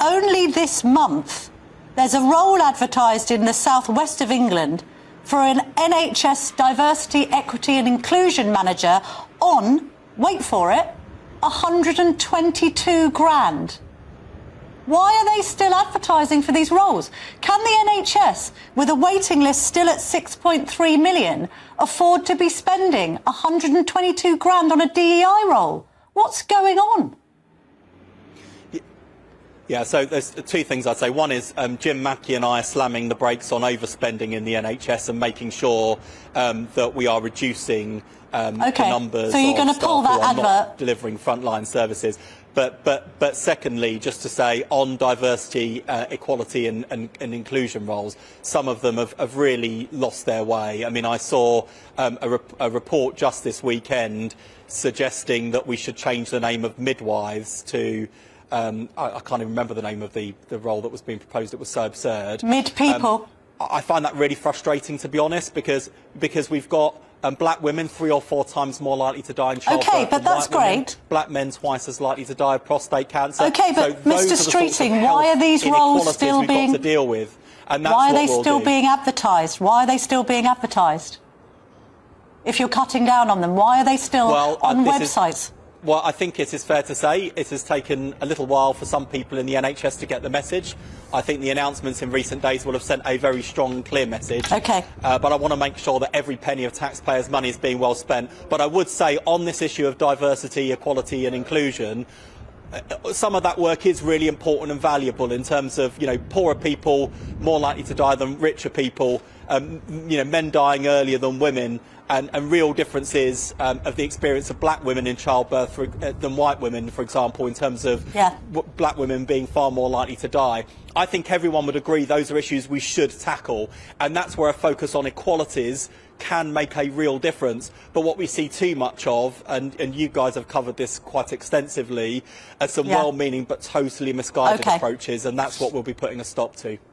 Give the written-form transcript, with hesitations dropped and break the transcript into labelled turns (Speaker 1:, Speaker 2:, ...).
Speaker 1: only this month, there's a role advertised in the southwest of England for an NHS diversity, equity and inclusion manager on, wait for it, 122 grand. Why are they still advertising for these roles? Can the NHS, with a waiting list still at 6.3 million, afford to be spending 122 grand on a DEI role? What's going on?
Speaker 2: Yeah, so there's two things I'd say. One is Jim Mackey and I are slamming the brakes on overspending in the NHS and making sure that we are reducing the numbers
Speaker 1: so you're going to
Speaker 2: of
Speaker 1: pull
Speaker 2: staff
Speaker 1: that
Speaker 2: who are not
Speaker 1: advert
Speaker 2: delivering frontline services. But secondly, just to say, on diversity, equality and inclusion roles, some of them have really lost their way. I mean, I saw a report just this weekend suggesting that we should change the name of midwives to I can't even remember the name of the role that was being proposed. It was so absurd.
Speaker 1: Mid-people.
Speaker 2: I find that really frustrating, to be honest, because we've got black women 3 or 4 times more likely to die in childbirth.
Speaker 1: OK, but that's great.
Speaker 2: Women, black men twice as likely to die of prostate cancer.
Speaker 1: OK, but
Speaker 2: so
Speaker 1: Mr Streeting, why are these roles still being...
Speaker 2: to deal with, and that's
Speaker 1: why are they
Speaker 2: what
Speaker 1: still
Speaker 2: do.
Speaker 1: being advertised? Why are they still being advertised? If you're cutting down on them, why are they still on websites?
Speaker 2: Well, I think it is fair to say it has taken a little while for some people in the NHS to get the message. I think the announcements in recent days will have sent a very strong and clear message.
Speaker 1: OK.
Speaker 2: But I want to make sure that every penny of taxpayers' money is being well spent. But I would say on this issue of diversity, equality and inclusion, some of that work is really important and valuable in terms of, poorer people more likely to die than richer people, men dying earlier than women, and real differences of the experience of black women in childbirth than white women, for example, in terms of black women being far more likely to die. I think everyone would agree those are issues we should tackle, and that's where a focus on equalities can make a real difference. But what we see too much of, and you guys have covered this quite extensively, are some well-meaning but totally misguided approaches, and that's what we'll be putting a stop to.